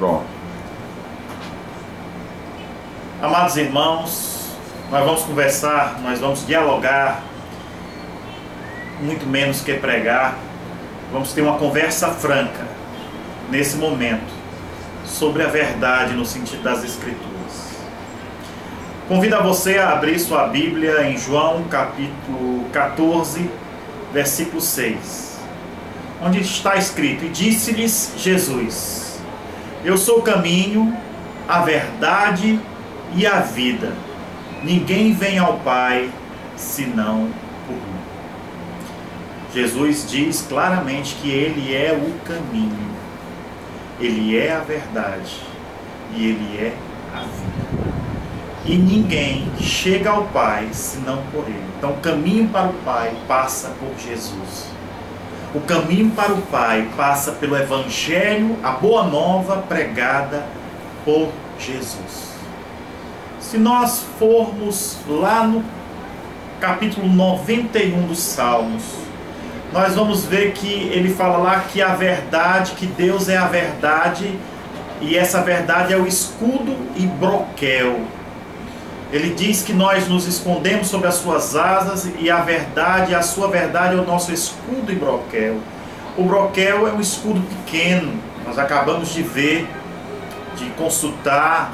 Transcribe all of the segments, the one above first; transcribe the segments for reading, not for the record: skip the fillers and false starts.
Pronto. Amados irmãos, nós vamos conversar, nós vamos dialogar, muito menos que pregar. Vamos ter uma conversa franca, nesse momento, sobre a verdade no sentido das Escrituras. Convido a você a abrir sua Bíblia em João capítulo 14, versículo 6, onde está escrito: E disse-lhes Jesus: Eu sou o caminho, a verdade e a vida. Ninguém vem ao Pai senão por mim. Jesus diz claramente que Ele é o caminho, Ele é a verdade e Ele é a vida. E ninguém chega ao Pai senão por Ele. Então o caminho para o Pai passa por Jesus. O caminho para o Pai passa pelo Evangelho, a boa nova pregada por Jesus. Se nós formos lá no capítulo 91 dos Salmos, nós vamos ver que ele fala lá que a verdade, que Deus é a verdade, e essa verdade é o escudo e broquel. Ele diz que nós nos escondemos sob as suas asas, e a verdade, a sua verdade é o nosso escudo e broquel. O broquel é um escudo pequeno. Nós acabamos de ver, de consultar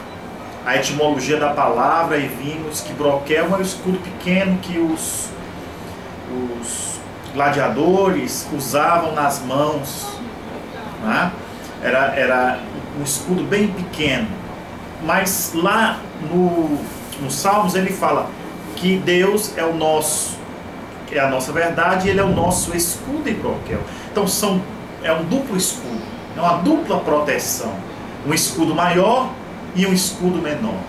a etimologia da palavra, e vimos que broquel é um escudo pequeno que os gladiadores usavam nas mãos, né? Era um escudo bem pequeno. Mas lá nos Salmos ele fala que Deus é o nosso, é a nossa verdade, e Ele é o nosso escudo e broquel. Então é um duplo escudo, é uma dupla proteção. Um escudo maior e um escudo menor.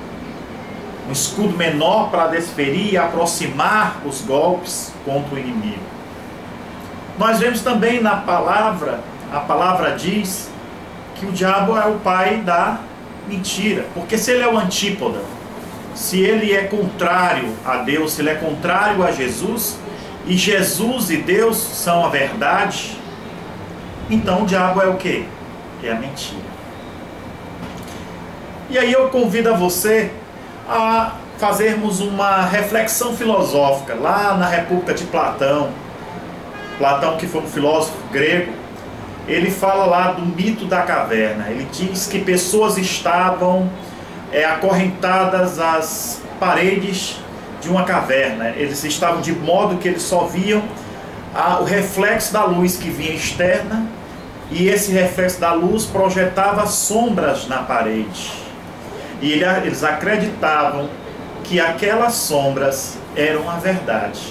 Um escudo menor para desferir e aproximar os golpes contra o inimigo. Nós vemos também na palavra, a palavra diz que o diabo é o pai da mentira. Porque se ele é o antípoda, se ele é contrário a Deus, se ele é contrário a Jesus, e Jesus e Deus são a verdade, então o diabo é o quê? É a mentira. E aí eu convido a você a fazermos uma reflexão filosófica lá na República de Platão. Platão, que foi um filósofo grego, ele fala lá do mito da caverna. Ele diz que pessoas estavam acorrentadas às paredes de uma caverna. Eles estavam de modo que eles só viam o reflexo da luz que vinha externa, e esse reflexo da luz projetava sombras na parede. E eles acreditavam que aquelas sombras eram a verdade,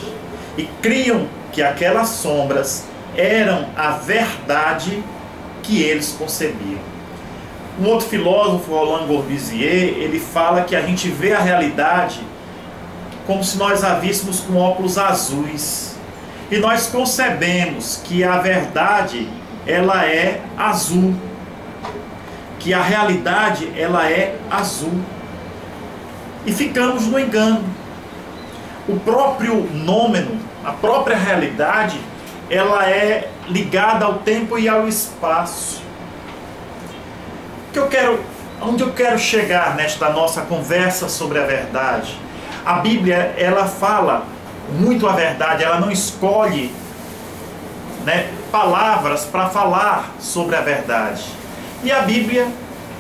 e criam que aquelas sombras eram a verdade que eles concebiam. Um outro filósofo, Roland Corbusier, ele fala que a gente vê a realidade como se nós a víssemos com óculos azuis. E nós concebemos que a verdade, ela é azul. Que a realidade, ela é azul. E ficamos no engano. O próprio nômeno, a própria realidade, ela é ligada ao tempo e ao espaço. Onde eu quero chegar nesta nossa conversa sobre a verdade? A Bíblia, ela fala muito a verdade, ela não escolhe, né, palavras para falar sobre a verdade. E a Bíblia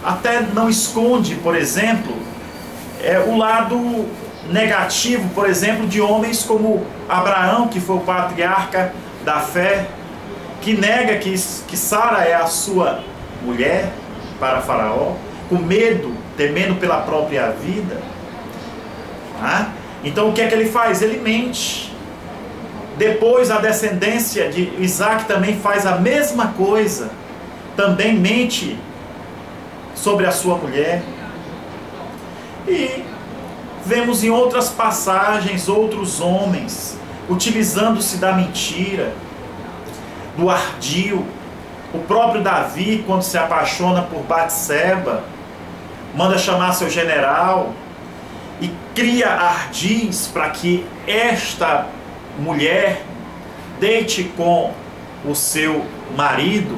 até não esconde, por exemplo, o lado negativo, por exemplo, de homens como Abraão, que foi o patriarca da fé, que nega que Sara é a sua mulher para Faraó, com medo, temendo pela própria vida. Então o que é que ele faz? Ele mente. Depois a descendência de Isaac também faz a mesma coisa, também mente sobre a sua mulher. E vemos em outras passagens outros homens utilizando-se da mentira, do ardil. O próprio Davi, quando se apaixona por Batseba, manda chamar seu general e cria ardis para que esta mulher deite com o seu marido,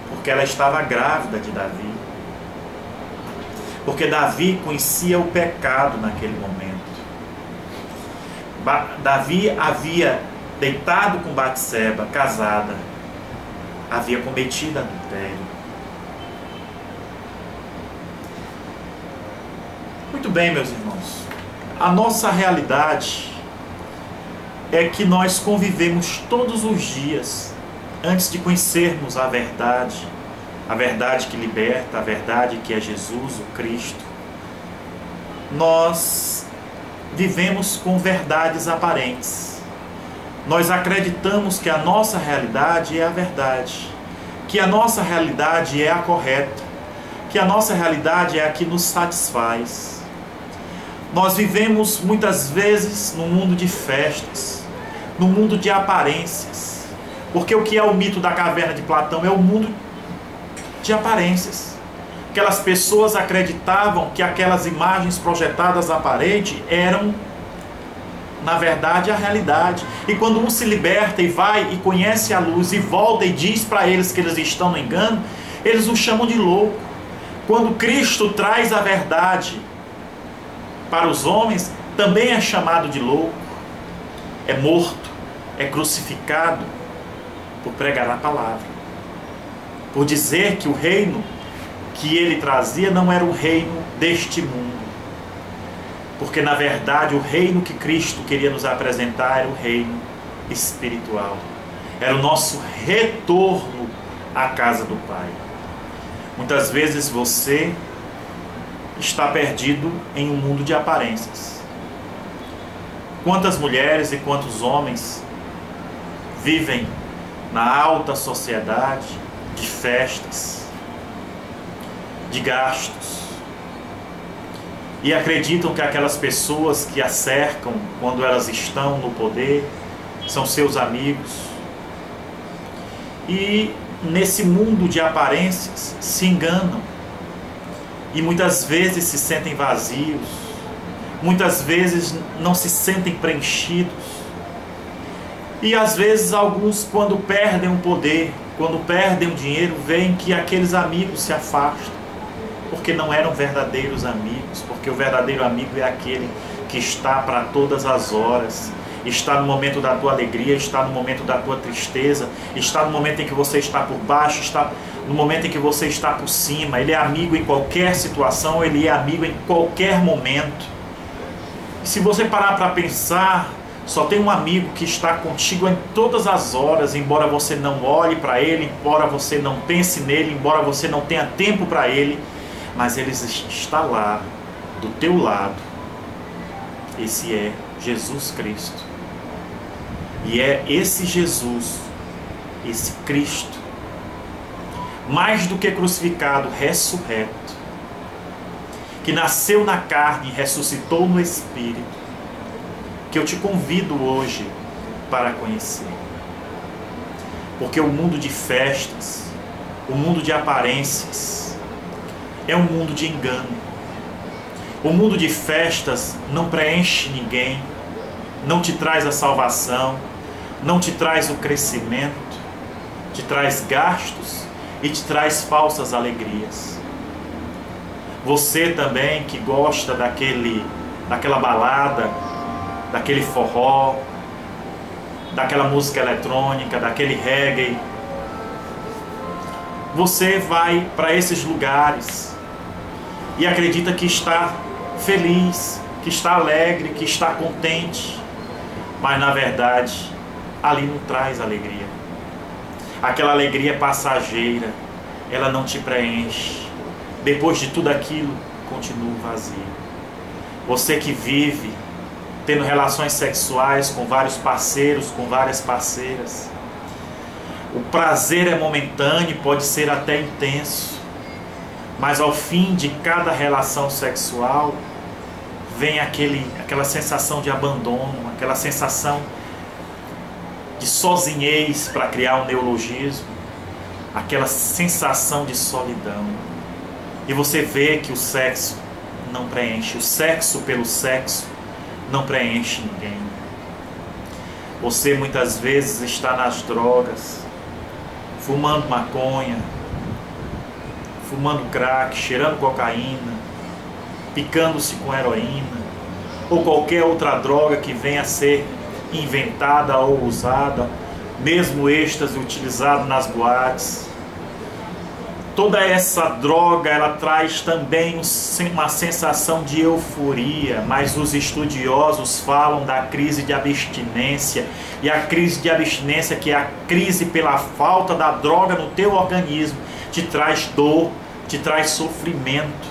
porque ela estava grávida de Davi. porque Davi conhecia o pecado naquele momento. Davi havia deitado com Batseba, casada, havia cometido adultério. Muito bem, meus irmãos, a nossa realidade é que nós convivemos todos os dias antes de conhecermos a verdade que liberta, a verdade que é Jesus, o Cristo. Nós vivemos com verdades aparentes. Nós acreditamos que a nossa realidade é a verdade, que a nossa realidade é a correta, que a nossa realidade é a que nos satisfaz. Nós vivemos muitas vezes num mundo de festas, num mundo de aparências, porque o que é o mito da caverna de Platão é o mundo de aparências. Aquelas pessoas acreditavam que aquelas imagens projetadas aparente eram, na verdade, a realidade. E quando um se liberta e vai e conhece a luz e volta e diz para eles que eles estão no engano, eles o chamam de louco. Quando Cristo traz a verdade para os homens, também é chamado de louco, é morto, é crucificado por pregar a palavra, por dizer que o reino que ele trazia não era o reino deste mundo, porque na verdade o reino que Cristo queria nos apresentar era o reino espiritual, era o nosso retorno à casa do Pai. Muitas vezes você está perdido em um mundo de aparências. Quantas mulheres e quantos homens vivem na alta sociedade, de festas, de gastos, e acreditam que aquelas pessoas que a cercam quando elas estão no poder são seus amigos, e nesse mundo de aparências se enganam e muitas vezes se sentem vazios, muitas vezes não se sentem preenchidos, e às vezes alguns, quando perdem o poder, quando perdem o dinheiro, veem que aqueles amigos se afastam, porque não eram verdadeiros amigos, porque o verdadeiro amigo é aquele que está para todas as horas, está no momento da tua alegria, está no momento da tua tristeza, está no momento em que você está por baixo, está no momento em que você está por cima. Ele é amigo em qualquer situação, ele é amigo em qualquer momento. E se você parar para pensar, só tem um amigo que está contigo em todas as horas, embora você não olhe para ele, embora você não pense nele, embora você não tenha tempo para ele, mas ele está lá, do teu lado. Esse é Jesus Cristo. E é esse Jesus, esse Cristo, mais do que crucificado, ressurreto, que nasceu na carne e ressuscitou no Espírito, que eu te convido hoje para conhecer. Porque o mundo de festas, o mundo de aparências, é um mundo de engano. O mundo de festas não preenche ninguém, não te traz a salvação, não te traz o crescimento, te traz gastos e te traz falsas alegrias. Você também que gosta daquela balada, daquele forró, daquela música eletrônica, daquele reggae, você vai para esses lugares e acredita que está feliz, que está alegre, que está contente, mas na verdade ali não traz alegria. Aquela alegria passageira, ela não te preenche. Depois de tudo aquilo, continua vazio. Você que vive tendo relações sexuais com vários parceiros, com várias parceiras, o prazer é momentâneo, pode ser até intenso, mas ao fim de cada relação sexual vem aquela sensação de abandono, aquela sensação de sozinhez, para criar um neologismo, aquela sensação de solidão. E você vê que o sexo não preenche, o sexo pelo sexo não preenche ninguém. Você muitas vezes está nas drogas, fumando maconha, fumando crack, cheirando cocaína, picando-se com heroína, ou qualquer outra droga que venha a ser inventada ou usada, mesmo êxtase utilizado nas boates. Toda essa droga, ela traz também uma sensação de euforia, mas os estudiosos falam da crise de abstinência, e a crise de abstinência, que é a crise pela falta da droga no teu organismo, te traz dor, te traz sofrimento.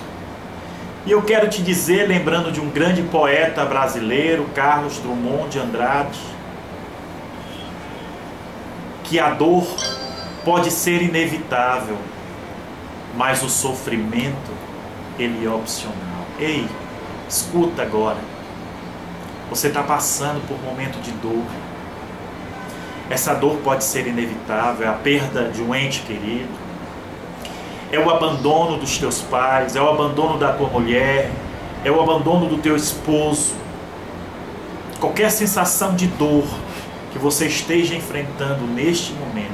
E eu quero te dizer, lembrando de um grande poeta brasileiro, Carlos Drummond de Andrade, que a dor pode ser inevitável, mas o sofrimento, ele é opcional. Ei, escuta agora. Você está passando por um momento de dor. Essa dor pode ser inevitável, é a perda de um ente querido, é o abandono dos teus pais, é o abandono da tua mulher, é o abandono do teu esposo. Qualquer sensação de dor que você esteja enfrentando neste momento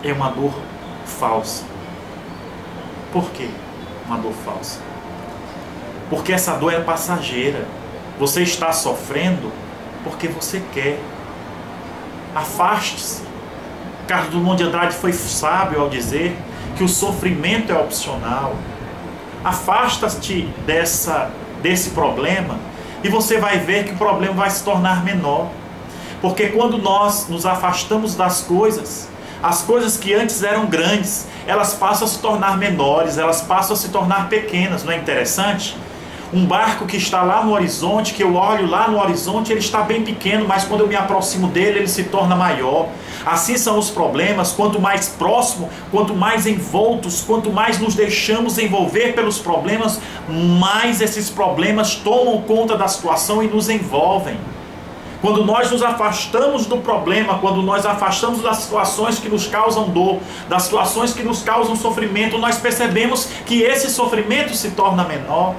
é uma dor falsa. Por quê? Uma dor falsa. Porque essa dor é passageira. Você está sofrendo porque você quer. Afaste-se. Carlos Drummond de Andrade foi sábio ao dizer que o sofrimento é opcional. Afasta-te desse problema e você vai ver que o problema vai se tornar menor. Porque quando nós nos afastamos das coisas, as coisas que antes eram grandes, elas passam a se tornar menores, elas passam a se tornar pequenas. Não é interessante? Um barco que está lá no horizonte, que eu olho lá no horizonte, ele está bem pequeno, mas quando eu me aproximo dele, ele se torna maior. Assim são os problemas. Quanto mais próximo, quanto mais envoltos, quanto mais nos deixamos envolver pelos problemas, mais esses problemas tomam conta da situação e nos envolvem. Quando nós nos afastamos do problema, quando nós afastamos das situações que nos causam dor, das situações que nos causam sofrimento, nós percebemos que esse sofrimento se torna menor.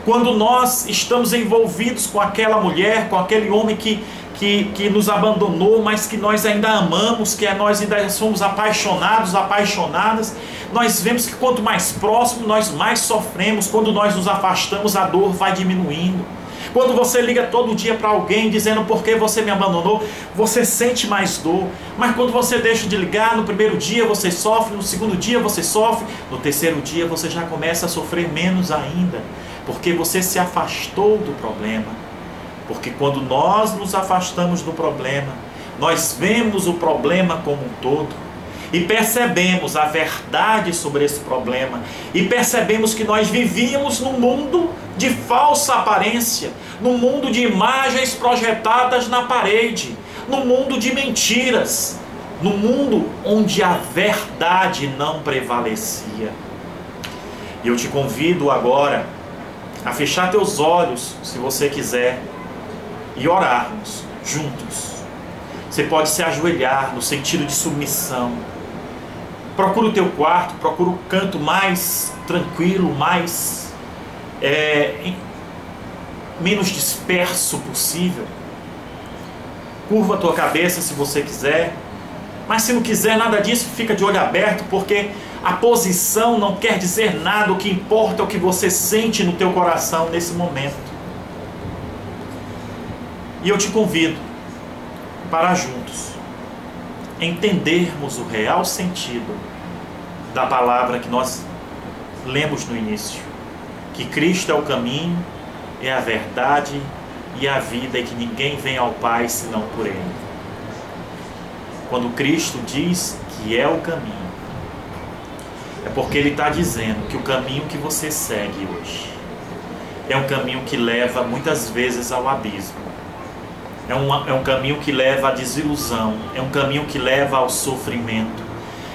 Quando nós estamos envolvidos com aquela mulher, com aquele homem que nos abandonou, mas que nós ainda amamos, que nós ainda somos apaixonados, apaixonadas, nós vemos que quanto mais próximo, nós mais sofremos. Quando nós nos afastamos, a dor vai diminuindo. Quando você liga todo dia para alguém dizendo por que você me abandonou, você sente mais dor. Mas quando você deixa de ligar, no primeiro dia você sofre, no segundo dia você sofre, no terceiro dia você já começa a sofrer menos ainda, porque você se afastou do problema. Porque quando nós nos afastamos do problema, nós vemos o problema como um todo e percebemos a verdade sobre esse problema, e percebemos que nós vivíamos num mundo de falsa aparência, num mundo de imagens projetadas na parede, num mundo de mentiras, num mundo onde a verdade não prevalecia. E eu te convido agora a fechar teus olhos, se você quiser, e orarmos juntos. Você pode se ajoelhar no sentido de submissão. Procura o teu quarto, procura o canto mais tranquilo, mais menos disperso possível. Curva a tua cabeça se você quiser, mas se não quiser nada disso, fica de olho aberto, porque a posição não quer dizer nada. O que importa é o que você sente no teu coração nesse momento. E eu te convido para juntos entendermos o real sentido da palavra que nós lemos no início, que Cristo é o caminho, é a verdade e a vida, e que ninguém vem ao Pai senão por Ele. Quando Cristo diz que é o caminho, é porque Ele está dizendo que o caminho que você segue hoje é um caminho que leva muitas vezes ao abismo. É um caminho que leva à desilusão, é um caminho que leva ao sofrimento,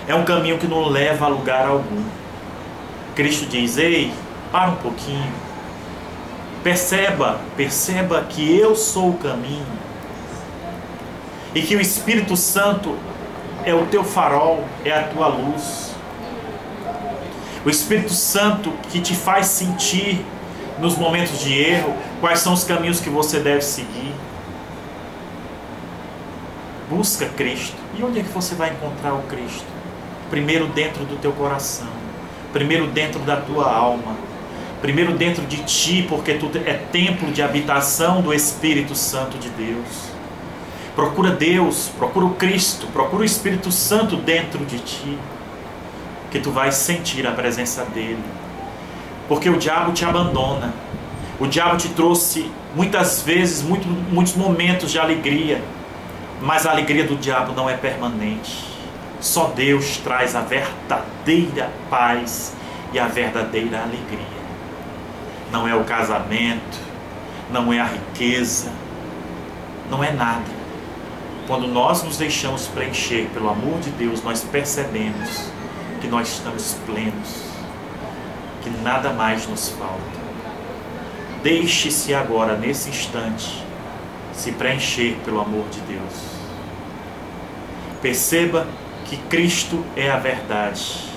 é um caminho que não leva a lugar algum. Cristo diz: ei, para um pouquinho, perceba que eu sou o caminho, e que o Espírito Santo é o teu farol, é a tua luz. O Espírito Santo que te faz sentir nos momentos de erro quais são os caminhos que você deve seguir. Busca Cristo. E onde é que você vai encontrar o Cristo? Primeiro dentro do teu coração. primeiro dentro da tua alma, primeiro dentro de ti, porque tu é templo de habitação do Espírito Santo de Deus. Procura Deus, procura o Cristo, procura o Espírito Santo dentro de ti, que tu vais sentir a presença dele. Porque o diabo te abandona, o diabo te trouxe muitas vezes, muitos momentos de alegria, mas a alegria do diabo não é permanente. Só Deus traz a verdadeira paz e a verdadeira alegria. Não é o casamento, não é a riqueza, não é nada. Quando nós nos deixamos preencher pelo amor de Deus, nós percebemos que nós estamos plenos, que nada mais nos falta. Deixe-se agora, nesse instante, se preencher pelo amor de Deus. Perceba que Cristo é a verdade.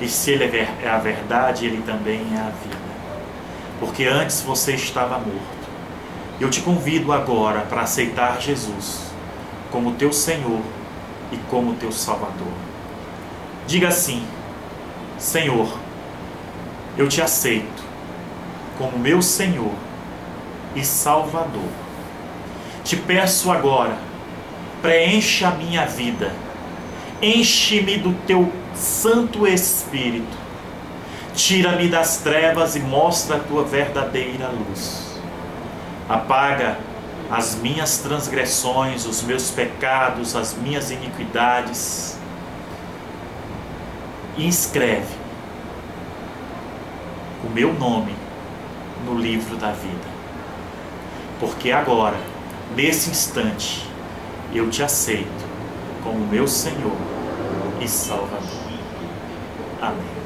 E se Ele é a verdade, Ele também é a vida. Porque antes você estava morto. Eu te convido agora para aceitar Jesus como teu Senhor e como teu Salvador. Diga assim: Senhor, eu te aceito como meu Senhor e Salvador. Te peço agora, preencha a minha vida, enche-me do teu Santo Espírito, tira-me das trevas e mostra a tua verdadeira luz. Apaga as minhas transgressões, os meus pecados, as minhas iniquidades e inscreve o meu nome no livro da vida. Porque agora, nesse instante, eu te aceito como meu Senhor e Salvador. Amém.